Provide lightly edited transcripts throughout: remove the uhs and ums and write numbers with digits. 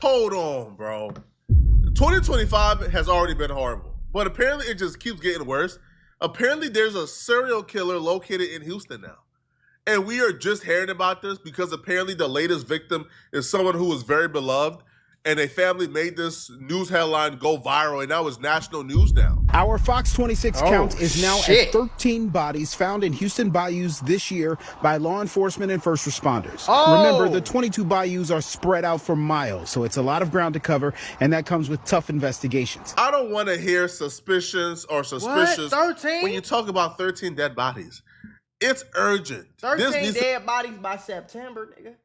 Hold on, bro. 2025 has already been horrible, but apparently it just keeps getting worse. Apparently there's a serial killer located in Houston now. And we are just hearing about this because apparently the latest victim is someone who was very beloved, and a family made this news headline go viral, and now it's national news now. Our Fox 26 count is now at 13 bodies found in Houston bayous this year by law enforcement and first responders. Remember, the 22 bayous are spread out for miles, so it's a lot of ground to cover, and that comes with tough investigations. I don't want to hear suspicions or suspicious. What? 13? When you talk about 13 dead bodies. It's urgent. 13 dead bodies by September, nigga.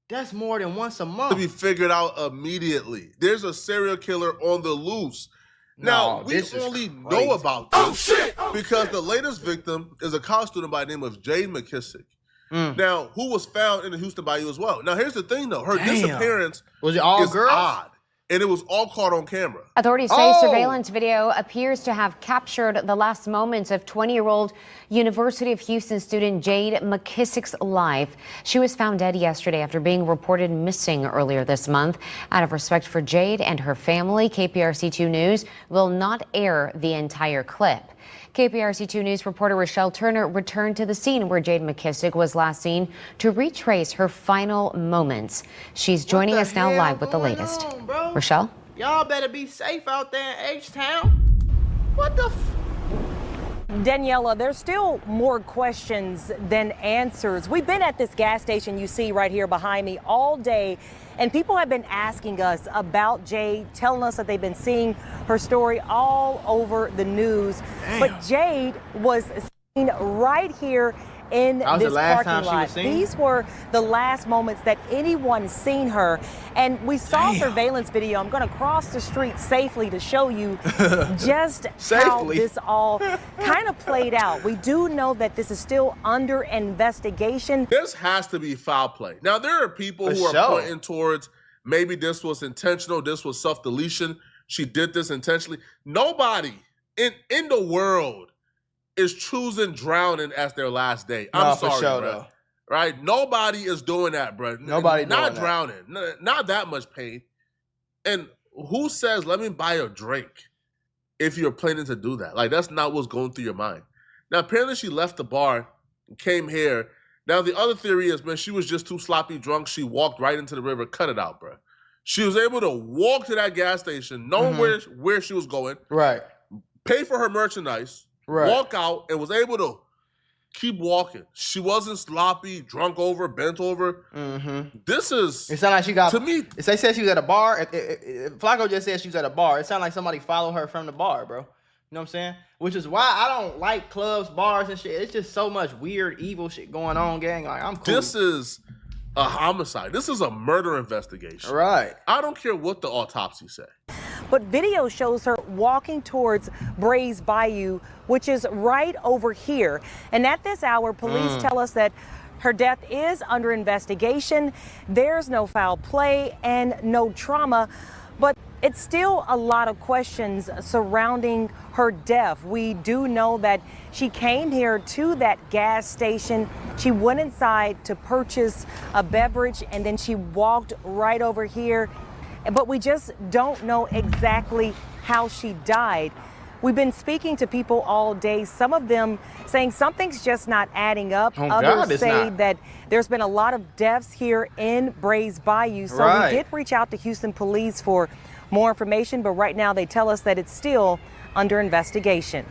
That's more than once a month. To be figured out immediately. There's a serial killer on the loose. Now, we only know about this because the latest victim is a college student by the name of Jade McKissick. Now, who was found in the Houston Bayou as well. Now, here's the thing, though. Her disappearance was it all girls? Odd, and it was all caught on camera. Authorities say surveillance video appears to have captured the last moments of 20-year-old University of Houston student Jade McKissick's life. She was found dead yesterday after being reported missing earlier this month. Out of respect for Jade and her family, KPRC2 News will not air the entire clip. KPRC2 News reporter Rochelle Turner returned to the scene where Jade McKissick was last seen to retrace her final moments. She's joining us now live with the latest. Rochelle? Y'all better be safe out there in H-Town. What the Daniela, there's still more questions than answers. We've been at this gas station you see right here behind me all day, and people have been asking us about Jade, telling us that they've been seeing her story all over the news. But Jade was seen right here in this parking lot. These were the last moments that anyone seen her, and we saw surveillance video. I'm going to cross the street safely to show you just how this all kind of played out. We do know that this is still under investigation. This has to be foul play. Now, there are people who are pointing towards maybe this was intentional, this was self-deletion, she did this intentionally. Nobody in the world is choosing drowning as their last day. I'm sorry, bro. Right? Nobody is doing that, bro. Nobody not drowning. Not that much pain. And who says, let me buy a drink if you're planning to do that? Like, that's not what's going through your mind. Now, apparently she left the bar, came here. Now, the other theory is, man, she was just too sloppy drunk. She walked right into the river. Cut it out, bro. She was able to walk to that gas station, knowing where she was going. Right. Pay for her merchandise. Walk out, and was able to keep walking. She wasn't sloppy, drunk over, bent over. This is... It sounded like she got... To me... They said she was at a bar. Flacco just said she was at a bar. It sounded like somebody followed her from the bar, bro. You know what I'm saying? Which is why I don't like clubs, bars, and shit. It's just so much weird, evil shit going on, gang. Like, I'm cool. This is a homicide. This is a murder investigation. Right. I don't care what the autopsy say. But video shows her walking towards Brays Bayou, which is right over here. And at this hour, police tell us that her death is under investigation. There's no foul play and no trauma, but it's still a lot of questions surrounding her death. We do know that she came here to that gas station. She went inside to purchase a beverage, and then she walked right over here. But we just don't know exactly how she died. We've been speaking to people all day, some of them saying something's just not adding up. Others say that there's been a lot of deaths here in Brays Bayou. So we did reach out to Houston police for more information, but right now they tell us that it's still under investigation.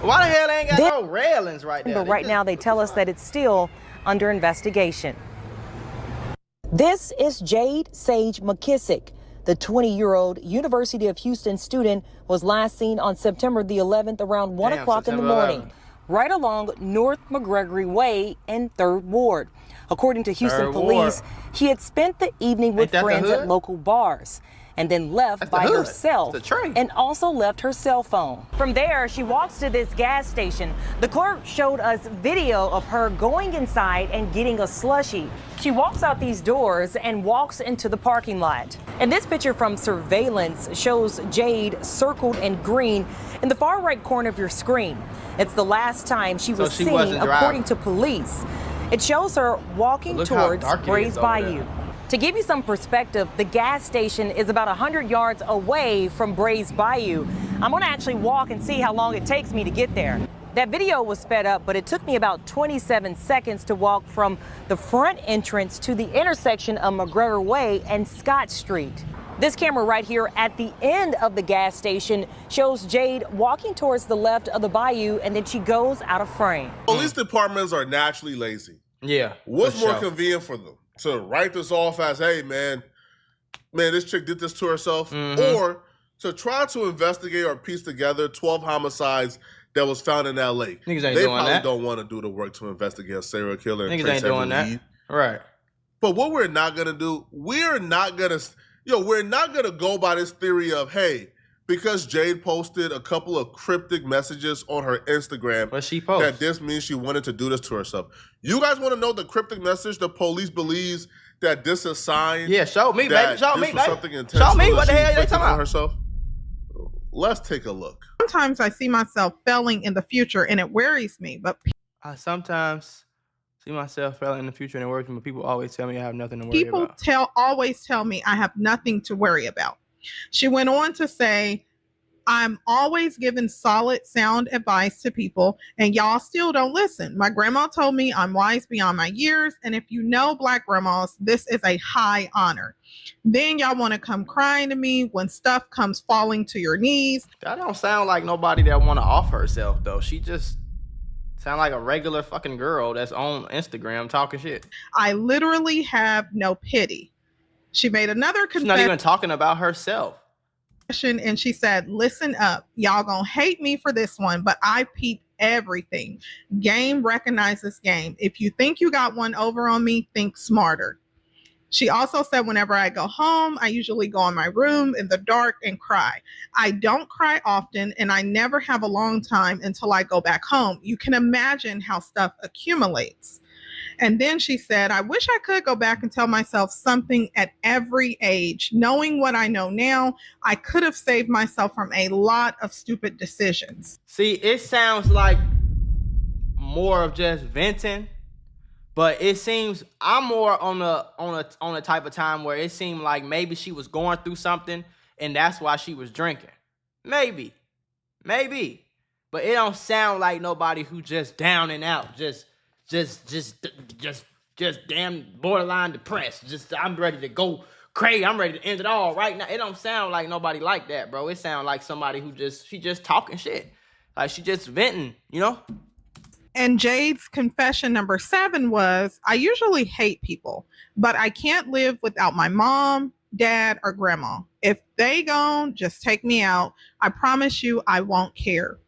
Why the hell they ain't got no railings right there? But right now they tell us that it's still under investigation. This is Jade Sage McKissick. The 20-year-old University of Houston student was last seen on September the 11th around 1 o'clock in the morning, right along North McGregory Way in 3rd Ward. According to Houston police, she had spent the evening with friends at local bars and then left by herself and also left her cell phone. From there, she walks to this gas station. The clerk showed us video of her going inside and getting a slushie. She walks out these doors and walks into the parking lot. And this picture from surveillance shows Jade circled in green in the far right corner of your screen. It's the last time she was seen, according to police. It shows her walking towards Brays Bayou. To give you some perspective, the gas station is about 100 yards away from Bray's Bayou. I'm going to actually walk and see how long it takes me to get there. That video was sped up, but it took me about 27 seconds to walk from the front entrance to the intersection of McGregor Way and Scott Street. This camera right here at the end of the gas station shows Jade walking towards the left of the bayou, and then she goes out of frame. Police departments are naturally lazy. Yeah. What's more convenient for them? To write this off as, hey, man, this chick did this to herself, or to try to investigate or piece together 12 homicides that was found in L.A. Niggas ain't they doing probably that. don't want to do the work to investigate a serial killer and Niggas trace ain't doing every that. lead. Right. But what we're not going to do, we're not going to go by this theory of, hey, because Jade posted a couple of cryptic messages on her Instagram, What she post? that this means she wanted to do this to herself. You guys want to know the cryptic message the police believes that this is sign? Yeah, show me, that baby. Show this me, was baby. something intentional Show me that what the she hell they inflicted talking on about. herself? Let's take a look. Sometimes I see myself failing in the future and it worries me, but I sometimes see myself failing in the future and it works, but people always tell me I have nothing to worry people about. always tell me I have nothing to worry about. She went on to say, I'm always giving solid, sound advice to people, and y'all still don't listen. My grandma told me I'm wise beyond my years, and if you know Black grandmas, this is a high honor. Then y'all want to come crying to me when stuff comes falling to your knees. That don't sound like nobody that want to off herself, though. She just sound like a regular fucking girl that's on Instagram talking shit. I literally have no pity. She made another She's not even talking about herself. and she said, listen up, y'all gonna hate me for this one, but I peep everything. Game recognizes game. If you think you got one over on me, think smarter. She also said, whenever I go home, I usually go in my room in the dark and cry. I don't cry often, and I never have a long time until I go back home. You can imagine how stuff accumulates. And then she said, I wish I could go back and tell myself something at every age. Knowing what I know now, I could have saved myself from a lot of stupid decisions. See, it sounds like more of just venting, but it seems I'm more on the type of time where it seemed like maybe she was going through something and that's why she was drinking. Maybe. But it don't sound like nobody who just down and out, just damn borderline depressed. Just I'm ready to go crazy. I'm ready to end it all right now. It don't sound like nobody like that, bro. It sounds like somebody who she just talking shit. Like she just venting, you know? And Jade's confession number 7 was, I usually hate people, but I can't live without my mom, dad, or grandma. If they gone, just take me out. I promise you I won't care.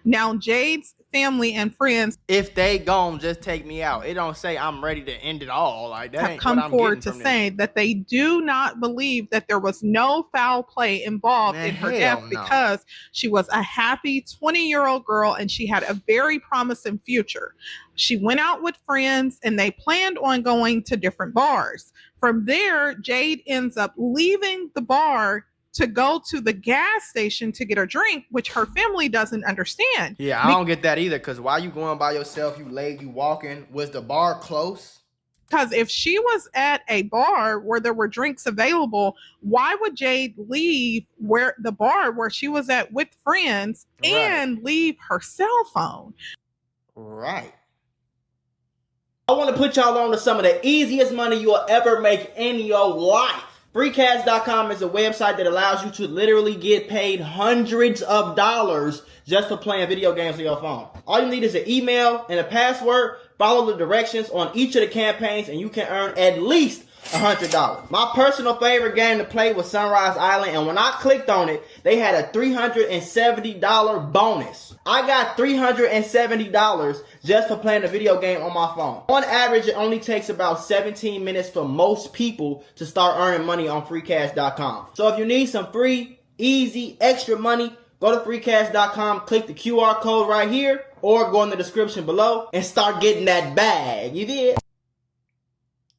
Now, Jade's family and friends, if they gone, just take me out. It don't say I'm ready to end it all. Like that have ain't come what I'm forward getting to from say that they do not believe that there was no foul play involved Man, in her hell death no. because she was a happy 20-year-old girl and she had a very promising future. She went out with friends and they planned on going to different bars. From there, Jade ends up leaving the bar to go to the gas station to get a drink, which her family doesn't understand. Yeah, I don't get that either. Cause why you going by yourself? You walking. Was the bar close? Because if she was at a bar where there were drinks available, why would Jade leave the bar where she was at with friends and leave her cell phone? Right. I want to put y'all on to some of the easiest money you'll ever make in your life. Freecash.com is a website that allows you to literally get paid hundreds of dollars just for playing video games on your phone. All you need is an email and a password. Follow the directions on each of the campaigns and you can earn at least $100. My personal favorite game to play was Sunrise Island, and when I clicked on it, they had a $370 bonus. I got $370 just for playing a video game on my phone. On average, it only takes about 17 minutes for most people to start earning money on freecash.com. So if you need some free, easy, extra money, go to freecash.com, click the QR code right here, or go in the description below and start getting that bag. You did?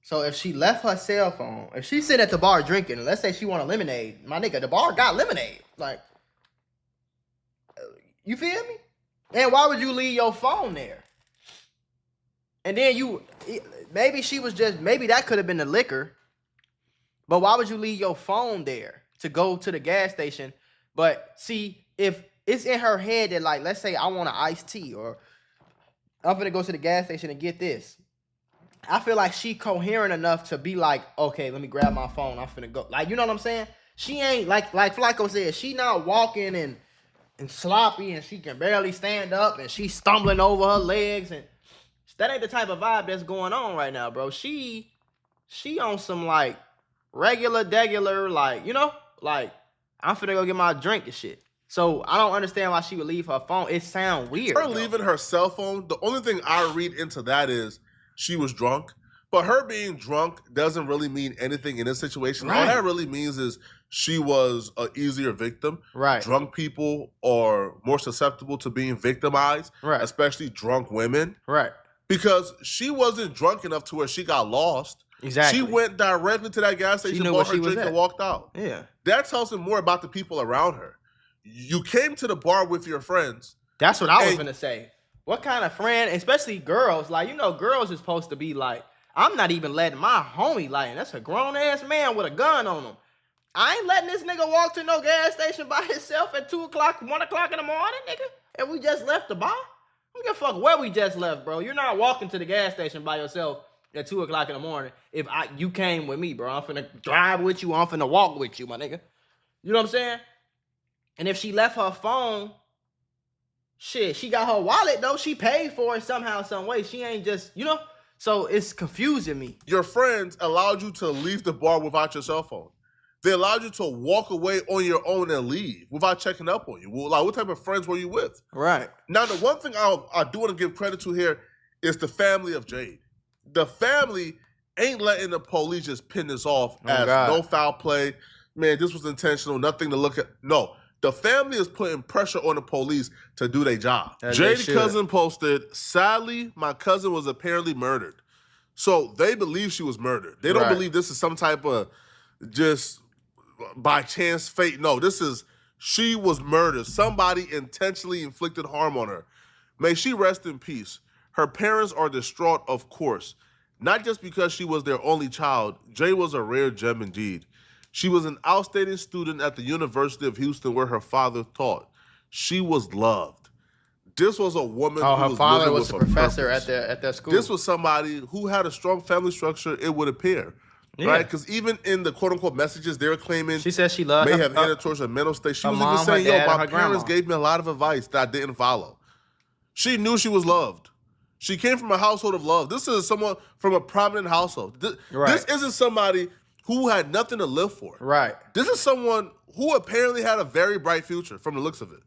So if she left her cell phone, if she's sitting at the bar drinking, and let's say she want a lemonade, my nigga, the bar got lemonade. Like, you feel me? And why would you leave your phone there? And then maybe she was just, maybe that could have been the liquor. But why would you leave your phone there to go to the gas station? But see, if it's in her head that, like, let's say I want an iced tea, or I'm gonna go to the gas station and get this. I feel like she coherent enough to be like, okay, let me grab my phone. I'm finna go. Like, you know what I'm saying? She ain't like Flacco said, she not walking and sloppy and she can barely stand up and she's stumbling over her legs, and that ain't the type of vibe that's going on right now, bro. She on some like regular, like, you know, like I'm finna go get my drink and shit. So I don't understand why she would leave her phone. It sound weird. Her leaving her cell phone, the only thing I read into that is she was drunk. But her being drunk doesn't really mean anything in this situation. Right. All that really means is she was an easier victim. Right. Drunk people are more susceptible to being victimized, right, especially drunk women. Right. Because she wasn't drunk enough to where she got lost. Exactly. She went directly to that gas station, bought her drink, and walked out. Yeah. That tells me more about the people around her. You came to the bar with your friends. That's what I was going to say. What kind of friend, especially girls, like, you know, girls are supposed to be like, I'm not even letting my homie, like, that's a grown-ass man with a gun on him. I ain't letting this nigga walk to no gas station by himself at 2 o'clock, 1 o'clock in the morning, nigga. And we just left the bar. I don't give a fuck where we just left, bro. You're not walking to the gas station by yourself at 2 o'clock in the morning if you came with me, bro. I'm finna drive with you. I'm finna walk with you, my nigga. You know what I'm saying? And if she left her phone, shit, she got her wallet, though. She paid for it somehow, some way. She ain't just, you know? So it's confusing me. Your friends allowed you to leave the bar without your cell phone. They allowed you to walk away on your own and leave without checking up on you. Well, like, what type of friends were you with? Right. Now, the one thing I do want to give credit to here is the family of Jade. The family ain't letting the police just pin this off as no foul play. Man, this was intentional, nothing to look at. No. The family is putting pressure on the police to do their job. Jade's cousin posted, sadly, my cousin was apparently murdered. So they believe she was murdered. They don't believe this is some type of just by chance fate. No, this is, she was murdered. Somebody intentionally inflicted harm on her. May she rest in peace. Her parents are distraught, of course. Not just because she was their only child. Jade was a rare gem indeed. She was an outstanding student at the University of Houston where her father taught. She was loved. This was a woman who her was father was a professor purpose. at that school. This was somebody who had a strong family structure, it would appear. Yeah. Right? Because even in the quote-unquote messages they're claiming she said she loved may her, have entered towards a mental state. She was mom, even saying, dad, my parents gave me a lot of advice that I didn't follow. She knew she was loved. She came from a household of love. This is someone from a prominent household. This isn't somebody who had nothing to live for. Right. This is someone who apparently had a very bright future from the looks of it.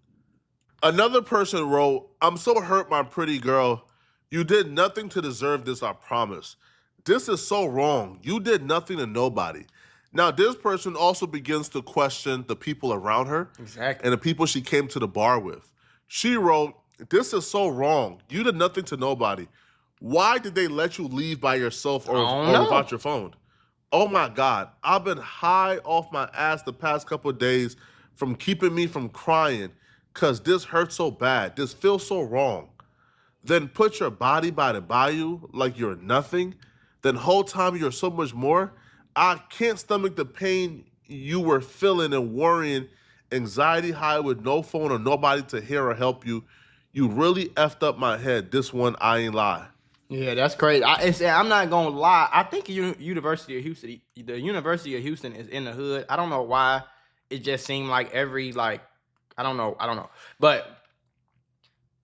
Another person wrote, I'm so hurt, my pretty girl. You did nothing to deserve this, I promise. This is so wrong. You did nothing to nobody. Now, this person also begins to question the people around her. Exactly. And the people she came to the bar with. She wrote, this is so wrong. You did nothing to nobody. Why did they let you leave by yourself or without your phone? Oh my God, I've been high off my ass the past couple of days from keeping me from crying because this hurts so bad. This feels so wrong. Then put your body by the bayou like you're nothing. Then whole time you're so much more. I can't stomach the pain you were feeling and worrying, anxiety high with no phone or nobody to hear or help you. You really effed up my head. This one, I ain't lie. Yeah, that's crazy. I'm not gonna lie. I think the University of Houston is in the hood. I don't know why. It just seemed like I don't know. But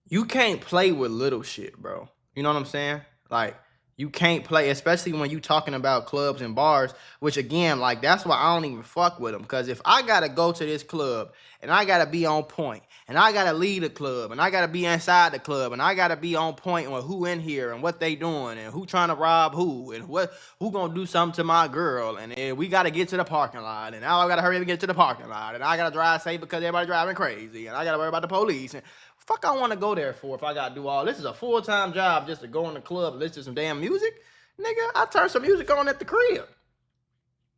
you can't play with little shit, bro. You know what I'm saying? Like, you can't play, especially when you talking about clubs and bars, which again, like, that's why I don't even fuck with them. Because if I got to go to this club and I got to be on point and I got to lead the club and I got to be inside the club and I got to be on point on who in here and what they doing and who trying to rob who and who going to do something to my girl and we got to get to the parking lot and now I got to hurry up and get to the parking lot and I got to drive safe because everybody driving crazy and I got to worry about the police and fuck I want to go there for if I got to do all this. Is a full-time job just to go in the club and listen to some damn music? Nigga, I turn some music on at the crib.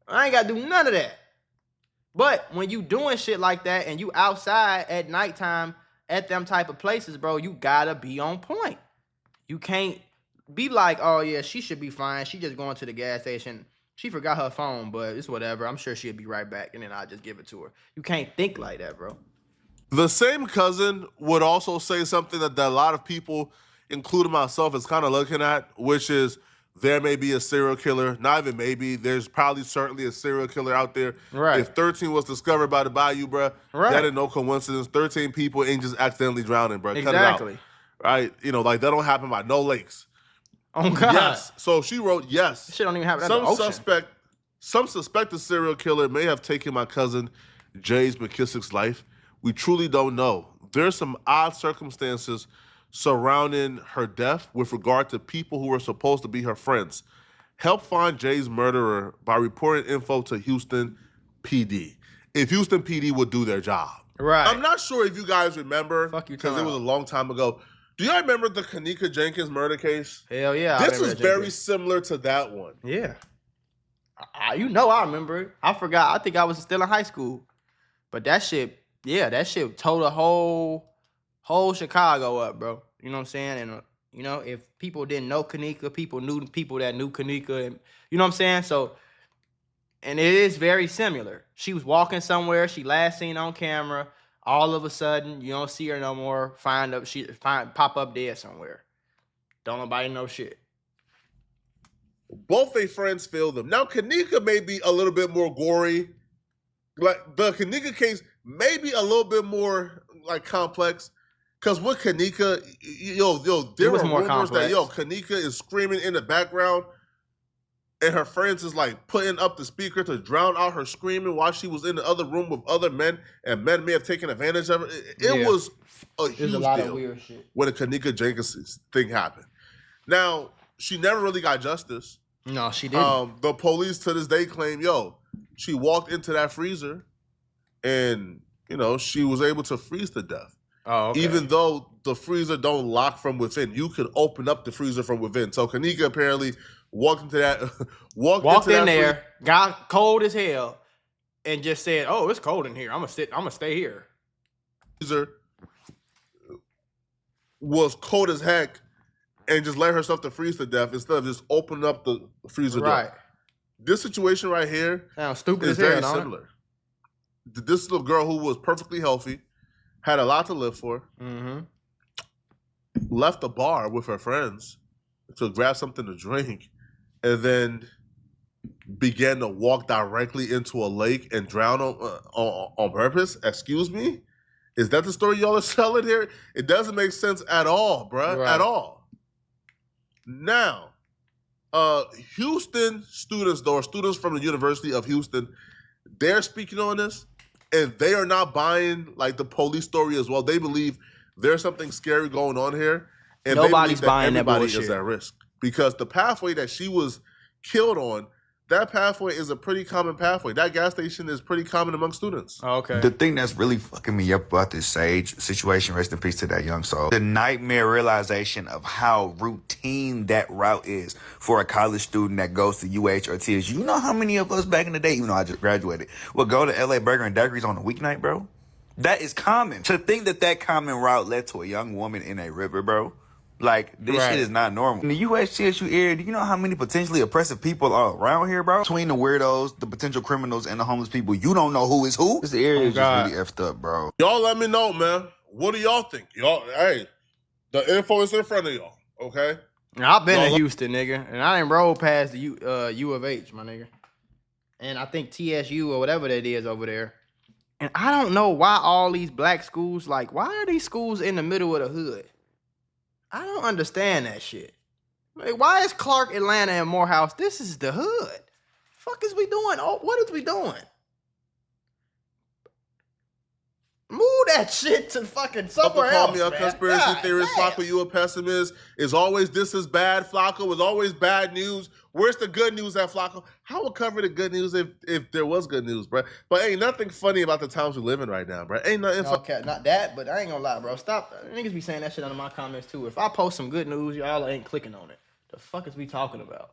I ain't got to do none of that. But when you doing shit like that and you outside at nighttime at them type of places, bro, you got to be on point. You can't be like, oh, yeah, she should be fine. She just going to the gas station. She forgot her phone, but it's whatever. I'm sure she'll be right back, and then I'll just give it to her. You can't think like that, bro. The same cousin would also say something that a lot of people, including myself, is kind of looking at, which is there may be a serial killer. Not even maybe. There's probably certainly a serial killer out there. Right. If 13 was discovered by the bayou, bro, that ain't no coincidence. 13 people ain't just accidentally drowning, bro. Exactly. Cut it out. Right? You know, like that don't happen by no lakes. Oh, God. Yes. So she wrote, yes. This shit don't even happen at the ocean. Some suspected serial killer may have taken my cousin Jade McKissick's life. We truly don't know. There's some odd circumstances surrounding her death with regard to people who were supposed to be her friends. Help find Jade's murderer by reporting info to Houston PD. If Houston PD would do their job. Right. I'm not sure if you guys remember, Fuck you, because it was a long time ago. Do y'all remember the Kanika Jenkins murder case? Hell yeah. This was very similar to that one. Yeah. You know I remember it. I forgot. I think I was still in high school. But that shit, yeah, that shit tore the whole Chicago up, bro. You know what I'm saying? And, you know, if people didn't know Kanika, people knew people that knew Kanika. And, you know what I'm saying? So, and it is very similar. She was walking somewhere. She last seen on camera. All of a sudden, you don't see her no more. Pop up dead somewhere. Don't nobody know shit. Both their friends feel them. Now, Kanika may be a little bit more gory. Like, the Kanika case may be a little bit more, like, complex. Because with Kanika, there were rumors that, Kanika is screaming in the background. And her friends is, like, putting up the speaker to drown out her screaming while she was in the other room with other men. And men may have taken advantage of it. It was a huge deal of weird shit when the Kanika Jenkins thing happened. Now, she never really got justice. No, she didn't. The police to this day claim, she walked into that freezer and, she was able to freeze to death. Oh, okay. Even though the freezer don't lock from within, you could open up the freezer from within. So Kanika apparently walked into that, walked in there, got cold as hell, and just said, "Oh, it's cold in here. I'm gonna stay here." Freezer was cold as heck, and just let herself to freeze to death instead of just opening up the freezer door. This situation right here sounds stupid is very similar. This little girl who was perfectly healthy, had a lot to live for, left the bar with her friends to grab something to drink, and then began to walk directly into a lake and drown on purpose? Excuse me? Is that the story y'all are selling here? It doesn't make sense at all, bruh. Right. At all. Now, Houston students, though, students from the University of Houston, they're speaking on this, and they are not buying like the police story as well. They believe there's something scary going on here, and nobody's buying that everybody is at risk because the pathway that she was killed on, that pathway is a pretty common pathway. That gas station is pretty common among students. Okay. The thing that's really fucking me up about this Sage situation, rest in peace to that young soul, the nightmare realization of how routine that route is for a college student that goes to UH or TSU. You know how many of us back in the day, even though I just graduated, would go to LA Burger and Daiquiris on a weeknight, bro? That is common. To think that common route led to a young woman in a river, bro. Like, this shit is not normal. In the USCSU area, do you know how many potentially oppressive people are around here, bro? Between the weirdos, the potential criminals, and the homeless people, you don't know who is who. This area is just really effed up, bro. Y'all let me know, man. What do y'all think? Y'all, hey, the info is in front of y'all, okay? I've been to Houston, nigga, and I didn't roll past the U of H, my nigga. And I think TSU or whatever that is over there. And I don't know why all these black schools, like, why are these schools in the middle of the hood? I don't understand that shit. Like, why is Clark, Atlanta, and Morehouse? This is the hood. Fuck is we doing? Oh, what is we doing? Move that shit to fucking somewhere else. Call me a conspiracy theorist, Flacco. You a pessimist. It's always this is bad, Flacco. It's always bad news. Where's the good news at, Flacco? How would cover the good news if there was good news, bro? But ain't nothing funny about the times we live in right now, bro. Ain't nothing funny. Okay, not that, but I ain't gonna lie, bro. Stop. Niggas be saying that shit under my comments too. If I post some good news, y'all ain't clicking on it. The fuck is we talking about?